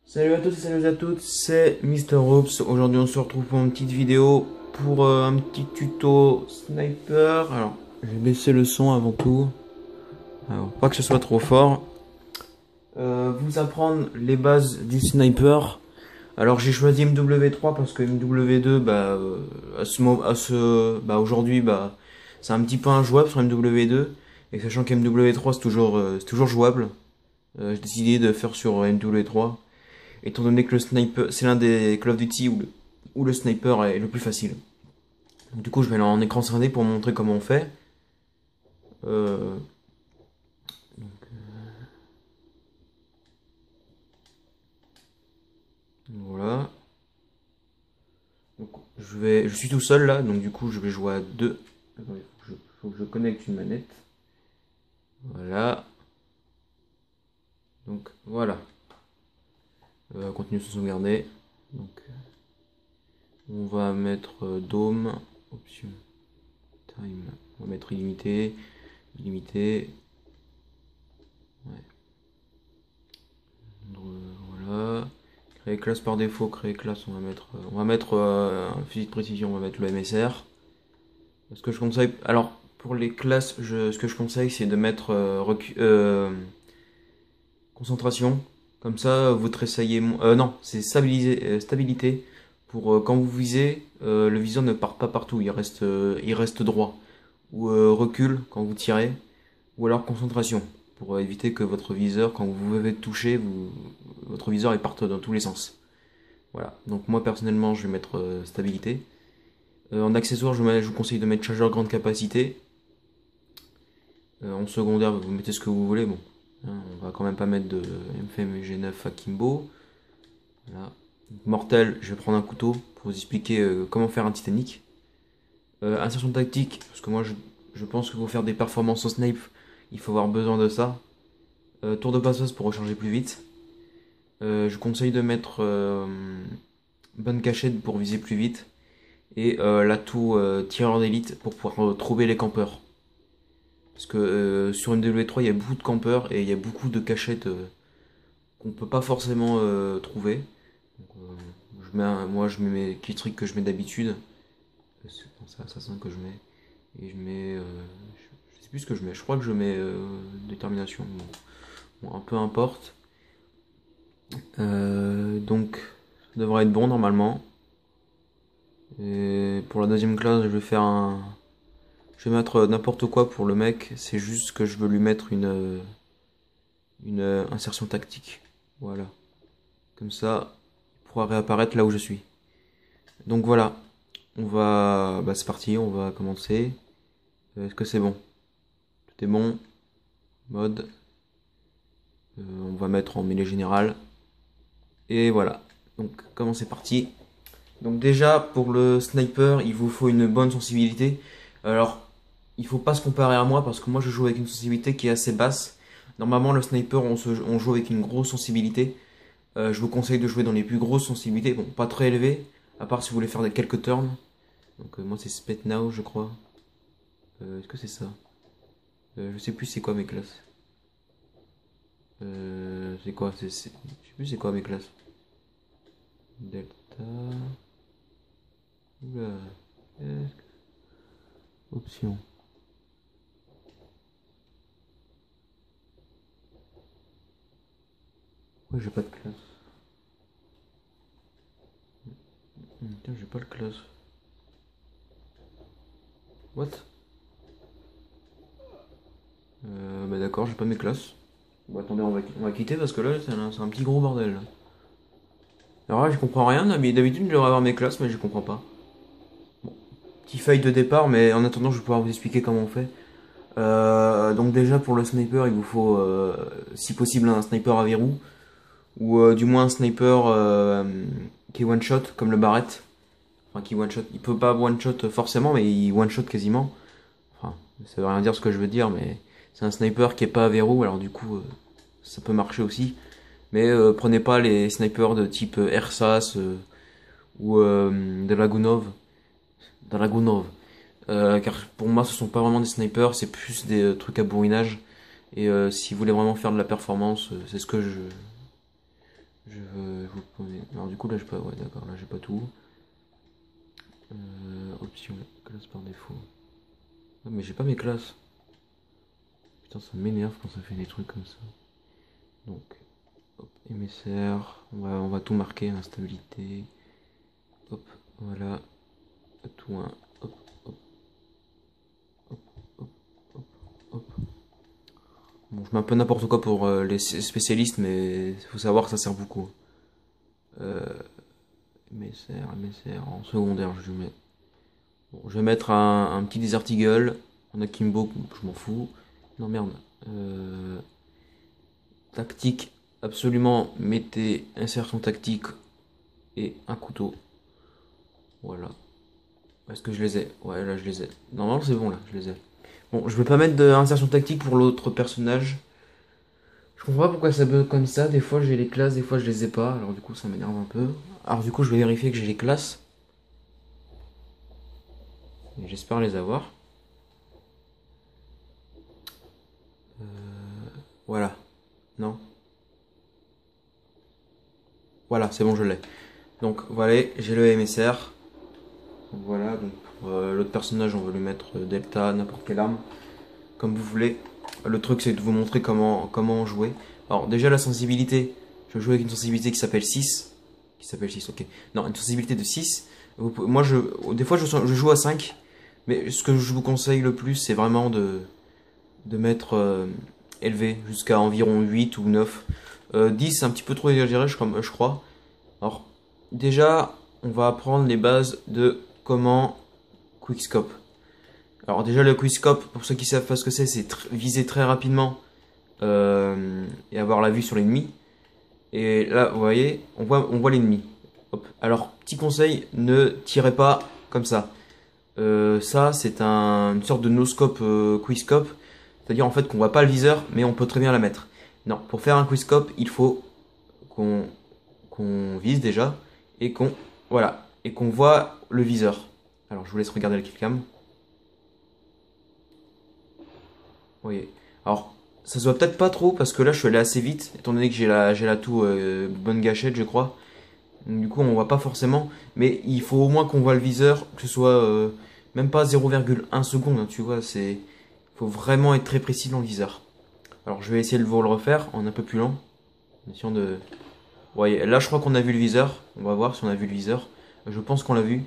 Salut à tous et salut à toutes, c'est Mister Oops. Aujourd'hui on se retrouve pour une petite vidéo pour un petit tuto sniper. Alors, je vais baisser le son avant tout. Alors, pas que ce soit trop fort. Vous apprendre les bases du sniper. Alors j'ai choisi MW3 parce que MW2 aujourd'hui c'est un petit peu injouable sur MW2 et sachant qu'MW3 c'est toujours jouable. J'ai décidé de faire sur MW3. Étant donné que le sniper, c'est l'un des Call of Duty où le sniper est le plus facile. Donc, du coup, je vais aller en écran scindé pour montrer comment on fait. Euh, voilà. Donc, je suis tout seul là, donc du coup, je vais jouer à deux. Attendez, faut que je connecte une manette. Voilà. Donc, voilà. Continue sans sauvegarder. Donc, on va mettre Dome. Option. Time. On va mettre illimité. Illimité. Ouais. Voilà. Créer classe par défaut, créer classe, on va mettre un fusil de précision, on va mettre le MSR. Ce que je conseille, alors pour les classes, ce que je conseille, c'est de mettre concentration. Comme ça, vous tressaillez, non, c'est stabilité. Pour quand vous visez, le viseur ne part pas partout, il reste droit. Ou recul quand vous tirez. Ou alors concentration, pour éviter que votre viseur, quand vous venez de toucher, votre viseur il parte dans tous les sens. Voilà, donc moi personnellement je vais mettre stabilité. En accessoire, je vous conseille de mettre chargeur grande capacité. En secondaire, vous mettez ce que vous voulez. Bon, hein, on va quand même pas mettre de MFM G9 Akimbo. Voilà. Mortel, je vais prendre un couteau pour vous expliquer comment faire un Titanic. Insertion tactique, parce que moi je pense que pour faire des performances au snipe, il faut avoir besoin de ça. Tour de passe pour recharger plus vite. Je vous conseille de mettre bonne cachette pour viser plus vite. Et l'atout tireur d'élite pour pouvoir trouver les campeurs. Parce que sur MW3 il y a beaucoup de campeurs et il y a beaucoup de cachettes qu'on peut pas forcément trouver. Donc, moi je mets mes killstreaks que je mets d'habitude. C'est assassin que je mets. Et je mets. Je sais plus ce que je mets. Je crois que je mets détermination. Bon, peu importe. Donc ça devrait être bon normalement. Et pour la deuxième classe, je vais mettre n'importe quoi pour le mec. C'est juste que je veux lui mettre une insertion tactique. Voilà. Comme ça, il pourra réapparaître là où je suis. Donc voilà. C'est parti, on va commencer. Est-ce que c'est bon? Tout est bon. Mode. On va mettre en mêlée générale. Et voilà. Donc, comment c'est parti? Donc déjà, pour le sniper, il vous faut une bonne sensibilité. Alors, il faut pas se comparer à moi parce que moi je joue avec une sensibilité qui est assez basse. Normalement, le sniper, on joue avec une grosse sensibilité. Je vous conseille de jouer dans les plus grosses sensibilités. Bon, pas très élevées, à part si vous voulez faire quelques turns. Donc moi c'est Spet Now, je crois. Est-ce que c'est ça? Je sais plus c'est quoi mes classes. C'est quoi? Je sais plus c'est quoi mes classes. Delta. Oula. Option. Ouais, j'ai pas de classe. Tiens, j'ai pas de classe. What? D'accord, j'ai pas mes classes. Bon, attendez, on va quitter parce que là, c'est un petit gros bordel. Là. Alors là, je comprends rien. D'habitude, je devrais avoir mes classes, mais je comprends pas. Bon, petit feuille de départ, mais en attendant, je vais pouvoir vous expliquer comment on fait. Donc déjà, pour le sniper, il vous faut, si possible, un sniper à verrou. Ou du moins un sniper qui est one-shot, comme le Barrett. Enfin, qui one-shot. Il peut pas one-shot forcément, mais il one-shot quasiment. Enfin, ça veut rien dire ce que je veux dire, mais c'est un sniper qui est pas à verrou, alors du coup, ça peut marcher aussi. Mais prenez pas les snipers de type Ersas ou Dragunov. Car pour moi, ce sont pas vraiment des snipers, c'est plus des trucs à bourrinage. Et si vous voulez vraiment faire de la performance, c'est ce que Je veux vous poser. Alors du coup là j'ai pas. Ouais d'accord, là j'ai pas tout. Option, classe par défaut. Ah, mais j'ai pas mes classes. Putain ça m'énerve quand ça fait des trucs comme ça. Donc, hop, MSR, on va tout marquer, instabilité. Hop, voilà. Tout un. Hop, hop, hop, hop, hop, hop. Bon, je mets un peu n'importe quoi pour les spécialistes, mais il faut savoir que ça sert beaucoup. MSR, en secondaire, je mets. Bon, je vais mettre un petit Desert Eagle, un Akimbo, je m'en fous. Non, merde. Tactique, absolument, mettez insertion tactique et un couteau. Voilà. Est-ce que je les ai? Ouais, là, je les ai. Normalement, c'est bon, là, je les ai. Bon, je vais pas mettre d'insertion tactique pour l'autre personnage. Je comprends pas pourquoi ça bug comme ça. Des fois, j'ai les classes, des fois, je les ai pas. Alors, du coup, ça m'énerve un peu. Alors, du coup, je vais vérifier que j'ai les classes. J'espère les avoir. Voilà. Non. Voilà, c'est bon, je l'ai. Donc, voilà, j'ai le MSR. Donc, voilà, donc pour l'autre personnage, on va lui mettre Delta, n'importe quelle arme. Comme vous voulez. Le truc, c'est de vous montrer comment jouer. Alors, déjà, la sensibilité. Je joue avec une sensibilité qui s'appelle 6. Qui s'appelle 6, ok. Non, une sensibilité de 6. Moi, des fois, je joue à 5. Mais ce que je vous conseille le plus, c'est vraiment de mettre élevé jusqu'à environ 8 ou 9. 10, c'est un petit peu trop exagéré, je crois. Alors, déjà, on va apprendre les bases de comment quickscope. Alors, déjà, le quickscope, pour ceux qui savent pas ce que c'est viser très rapidement et avoir la vue sur l'ennemi. Et là, vous voyez, on voit l'ennemi. Alors, petit conseil, ne tirez pas comme ça. Ça, c'est une sorte de no-scope quickscope. C'est-à-dire en fait qu'on voit pas le viseur, mais on peut très bien la mettre. Non, pour faire un quickscope, il faut qu'on vise déjà et qu'on voit le viseur. Alors, je vous laisse regarder la killcam. Vous voyez. Alors, ça se voit peut-être pas trop parce que là, je suis allé assez vite, étant donné que j'ai la tout bonne gâchette, je crois. Donc, du coup, on voit pas forcément, mais il faut au moins qu'on voit le viseur, que ce soit même pas 0,1 seconde, hein, tu vois, il faut vraiment être très précis dans le viseur. Alors je vais essayer de vous le refaire en un peu plus lent. En essayant de. Ouais, là je crois qu'on a vu le viseur. On va voir si on a vu le viseur. Je pense qu'on l'a vu.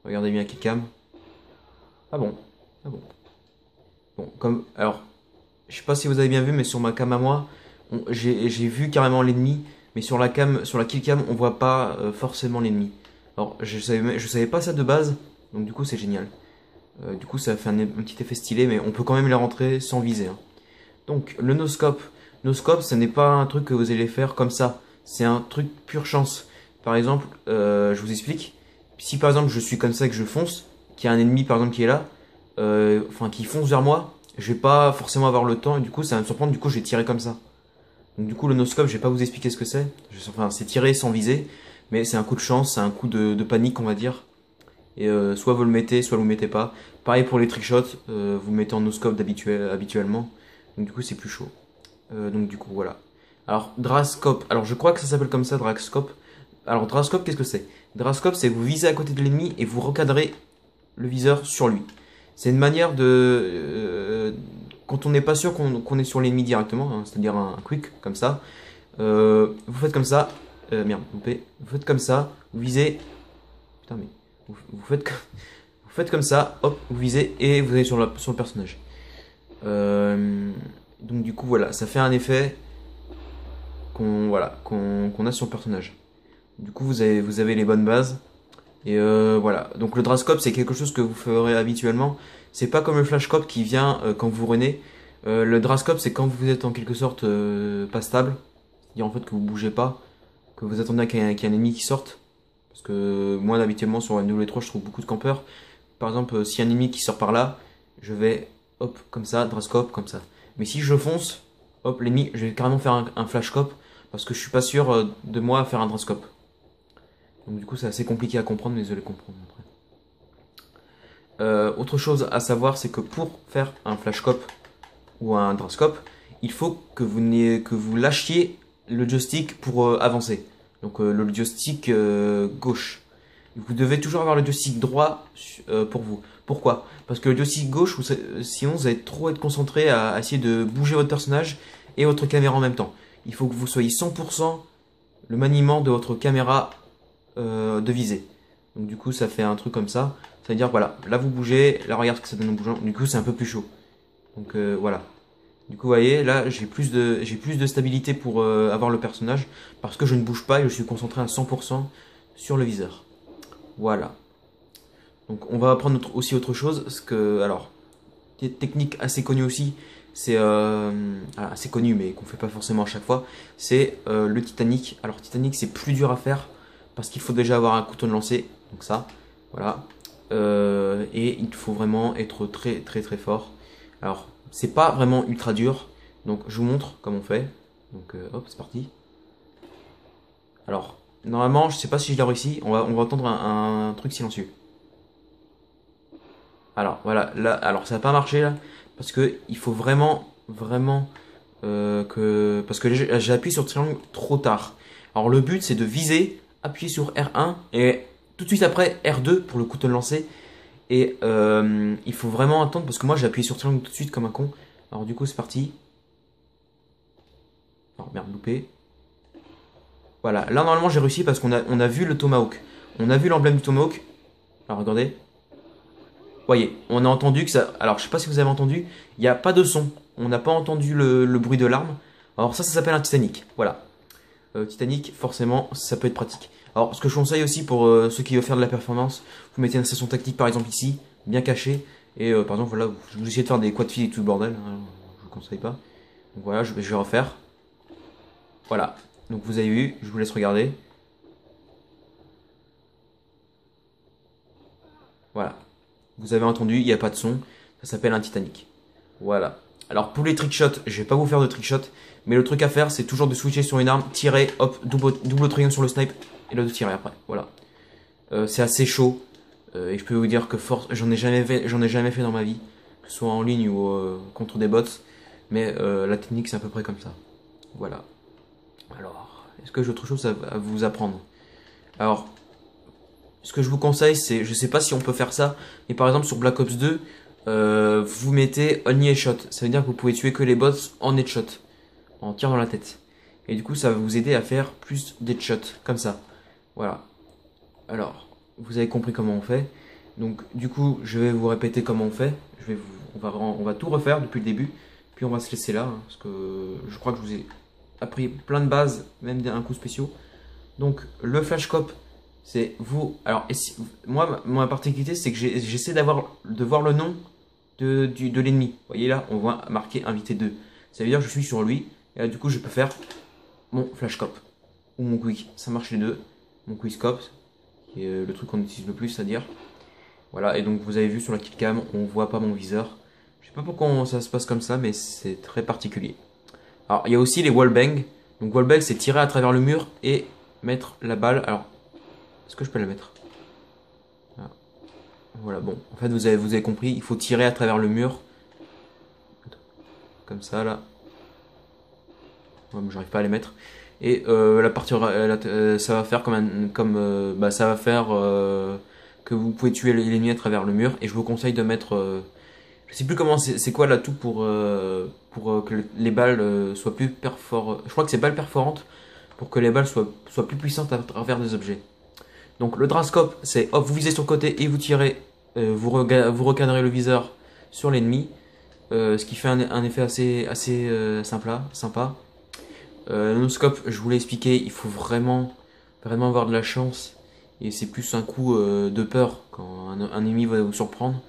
Regardez bien Killcam. Ah bon. Ah bon. Bon, comme. Alors, je sais pas si vous avez bien vu, mais sur ma cam à moi, j'ai vu carrément l'ennemi. Mais sur la killcam, on voit pas forcément l'ennemi. Alors, je savais pas ça de base. Donc du coup, c'est génial. Du coup, ça fait un petit effet stylé, mais on peut quand même les rentrer sans viser, hein. Donc, le no-scope. No-scope, ce n'est pas un truc que vous allez faire comme ça. C'est un truc pure chance. Par exemple, je vous explique. Si par exemple, je suis comme ça et que je fonce, qu'il y a un ennemi par exemple qui est là, qui fonce vers moi, je vais pas forcément avoir le temps et du coup, ça va me surprendre. Du coup, je vais tirer comme ça. Donc, du coup, le no-scope, je vais pas vous expliquer ce que c'est. Enfin, c'est tirer sans viser, mais c'est un coup de chance, c'est un coup de panique, on va dire. Et soit vous le mettez, soit vous le mettez pas. Pareil pour les trickshots, vous le mettez en no-scope habituellement. Donc du coup c'est plus chaud. Donc du coup voilà. Alors Drascope, alors je crois que ça s'appelle comme ça, Drascope. Alors Drascope, qu'est-ce que c'est? Drascope, c'est vous visez à côté de l'ennemi et vous recadrez le viseur sur lui. C'est une manière de... quand on n'est pas sûr qu'on est sur l'ennemi directement, hein, c'est-à-dire un quick comme ça, vous faites comme ça, merde, vous faites comme ça, vous visez... Putain mais... Vous faites comme ça, hop, vous visez et vous allez sur le personnage. Donc du coup voilà, ça fait un effet qu'on a sur le personnage. Du coup vous avez les bonnes bases. Et voilà, donc le Drascope c'est quelque chose que vous ferez habituellement. C'est pas comme le Flashcope qui vient quand vous renez. Le Drascope c'est quand vous êtes en quelque sorte pas stable. C'est-à-dire en fait que vous bougez pas, que vous attendez qu'il y ait un ennemi qui sorte. Parce que moi habituellement sur NW3 je trouve beaucoup de campeurs. Par exemple s'il y a un ennemi qui sort par là, je vais hop comme ça, Drascope comme ça. Mais si je fonce, hop l'ennemi, je vais carrément faire un Flashcope parce que je suis pas sûr de moi faire un Drascope. Donc du coup c'est assez compliqué à comprendre, mais vous allez comprendre après. Autre chose à savoir, c'est que pour faire un flashcope ou un drascope, il faut que vous lâchiez le joystick pour avancer. Donc le joystick gauche. Vous devez toujours avoir le joystick droit pour vous. Pourquoi? Parce que le joystick gauche, sinon vous allez trop être concentré à essayer de bouger votre personnage et votre caméra en même temps. Il faut que vous soyez 100% le maniement de votre caméra de visée. Donc du coup ça fait un truc comme ça. Ça veut dire voilà, là vous bougez, là regarde ce que ça donne en bougeant. Du coup c'est un peu plus chaud. Donc voilà. Du coup vous voyez là j'ai plus de stabilité pour avoir le personnage parce que je ne bouge pas et je suis concentré à 100% sur le viseur. Voilà. Donc on va apprendre aussi autre chose. Parce que alors technique assez connue aussi. C'est assez connu mais qu'on fait pas forcément à chaque fois. C'est le Titanic. Alors Titanic c'est plus dur à faire parce qu'il faut déjà avoir un couteau de lancer. Donc ça, voilà. Et il faut vraiment être très très très fort. Alors c'est pas vraiment ultra dur. Donc je vous montre comment on fait. Donc hop c'est parti. Alors normalement je sais pas si je l'ai réussi. On va entendre un truc silencieux. Alors voilà, là, alors ça n'a pas marché là, parce que il faut vraiment, parce que j'ai appuyé sur le triangle trop tard. Alors le but c'est de viser, appuyer sur R1 et tout de suite après R2 pour le couteau de lancer. Et il faut vraiment attendre parce que moi j'ai appuyé sur le triangle tout de suite comme un con. Alors du coup c'est parti. Oh merde, loupé. Voilà, là normalement j'ai réussi parce qu'on a vu le tomahawk. On a vu l'emblème du tomahawk. Alors regardez. Voyez, on a entendu que ça... Alors, je sais pas si vous avez entendu, il n'y a pas de son. On n'a pas entendu le bruit de l'arme. Alors ça s'appelle un Titanic. Voilà. Titanic, forcément, ça peut être pratique. Alors, ce que je conseille aussi pour ceux qui veulent faire de la performance, vous mettez une station tactique, par exemple, ici, bien cachée. Et par exemple, voilà, vous essayez de faire des quad filles et tout le bordel. Hein, je vous conseille pas. Donc voilà, je vais refaire. Voilà. Donc vous avez vu, je vous laisse regarder. Voilà. Vous avez entendu, il n'y a pas de son. Ça s'appelle un Titanic. Voilà. Alors pour les trickshots, je vais pas vous faire de trickshots. Mais le truc à faire, c'est toujours de switcher sur une arme, tirer, hop, double triangle sur le snipe. Et là de tirer après. Voilà. C'est assez chaud. Et je peux vous dire que force, j'en ai jamais fait dans ma vie. Que ce soit en ligne ou contre des bots. Mais la technique, c'est à peu près comme ça. Voilà. Alors, est-ce que j'ai autre chose à vous apprendre? Alors, ce que je vous conseille, c'est, je sais pas si on peut faire ça, mais par exemple sur Black Ops 2, vous mettez only headshot. Ça veut dire que vous pouvez tuer que les boss en headshot, en tir dans la tête. Et du coup, ça va vous aider à faire plus d'headshots, comme ça. Voilà. Alors, vous avez compris comment on fait. Donc, du coup, je vais vous répéter comment on fait. On va tout refaire depuis le début. Puis on va se laisser là, hein, parce que je crois que je vous ai appris plein de bases, même un coup spéciaux. Donc, le flashscope. C'est vous. Alors, moi, ma particularité, c'est que j'essaie de voir le nom de l'ennemi. Vous voyez là, on voit marqué invité 2. Ça veut dire que je suis sur lui. Et là, du coup, je peux faire mon flashscope ou mon quick. Ça marche les deux. Mon quickscope, qui est le truc qu'on utilise le plus, c'est-à-dire. Voilà, et donc vous avez vu sur la killcam, on voit pas mon viseur. Je sais pas pourquoi ça se passe comme ça, mais c'est très particulier. Alors, il y a aussi les wallbang. Donc, wallbang, c'est tirer à travers le mur et mettre la balle. Alors, est-ce que je peux la mettre? Ah. Voilà, bon. En fait, vous avez compris. Il faut tirer à travers le mur. Comme ça, là. Ouais, j'arrive pas à les mettre. Et la partie, ça va faire ça va faire que vous pouvez tuer l'ennemi à travers le mur. Et je vous conseille de mettre... je sais plus comment c'est quoi l'atout pour que les balles soient plus perforantes. Je crois que c'est balles perforantes pour que les balles soient plus puissantes à travers des objets. Donc le drascope, c'est hop, vous visez sur le côté et vous tirez, vous recadrez le viseur sur l'ennemi, ce qui fait un effet assez sympa. Le no-scope, je vous l'ai expliqué, il faut vraiment avoir de la chance et c'est plus un coup de peur quand un ennemi va vous surprendre.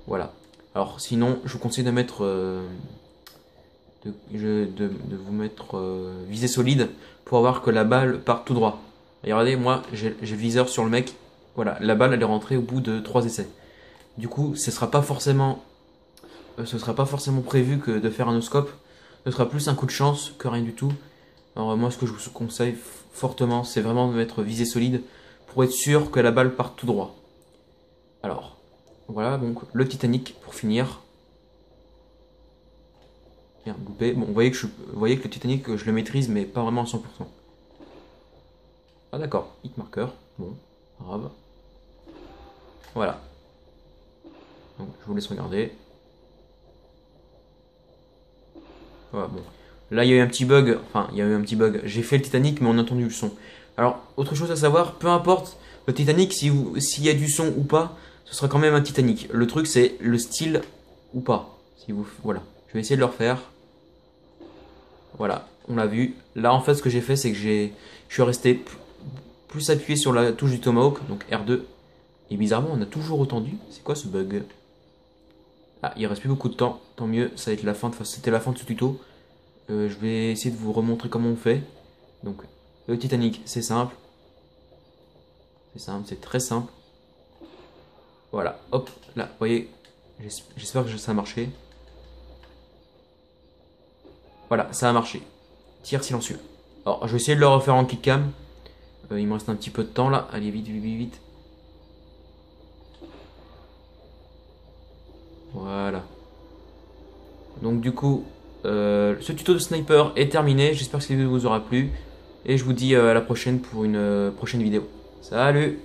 Voilà. Alors sinon, je vous conseille de mettre de vous mettre visée solide pour avoir que la balle parte tout droit. Et regardez, moi j'ai le viseur sur le mec. Voilà, la balle elle est rentrée au bout de 3 essais. Du coup, ce sera pas forcément prévu que de faire un no-scope. Ce sera plus un coup de chance que rien du tout. Alors moi, ce que je vous conseille fortement, c'est vraiment de mettre visée solide pour être sûr que la balle parte tout droit. Alors, voilà donc le Titanic pour finir. Merde, loupé. Bon, vous voyez que le Titanic, je le maîtrise, mais pas vraiment à 100%. Ah d'accord, hit marker. Bon, pas grave. Voilà. Donc, je vous laisse regarder. Voilà, bon. Là, il y a eu un petit bug. Enfin, il y a eu un petit bug. J'ai fait le Titanic, mais on a entendu le son. Alors, autre chose à savoir, peu importe le Titanic, s'il y a du son ou pas, ce sera quand même un Titanic. Le truc, c'est le style ou pas. Si vous, voilà. Je vais essayer de le refaire. Voilà, on l'a vu. Là, en fait, ce que j'ai fait, c'est que je suis resté plus appuyé sur la touche du Tomahawk, donc R2. Et bizarrement, on a toujours entendu. C'est quoi ce bug? Ah, il reste plus beaucoup de temps. Tant mieux, ça va être la fin c'était la fin de ce tuto. Je vais essayer de vous remontrer comment on fait. Donc, le Titanic, c'est simple. C'est simple, c'est très simple. Voilà, hop, là, vous voyez, j'espère que ça a marché. Voilà, ça a marché. Tir silencieux. Alors, je vais essayer de le refaire en kickcam. Il me reste un petit peu de temps là. Allez, vite, vite, vite, vite. Voilà. Donc du coup, ce tuto de sniper est terminé. J'espère que cette vidéo vous aura plu. Et je vous dis à la prochaine pour une prochaine vidéo. Salut!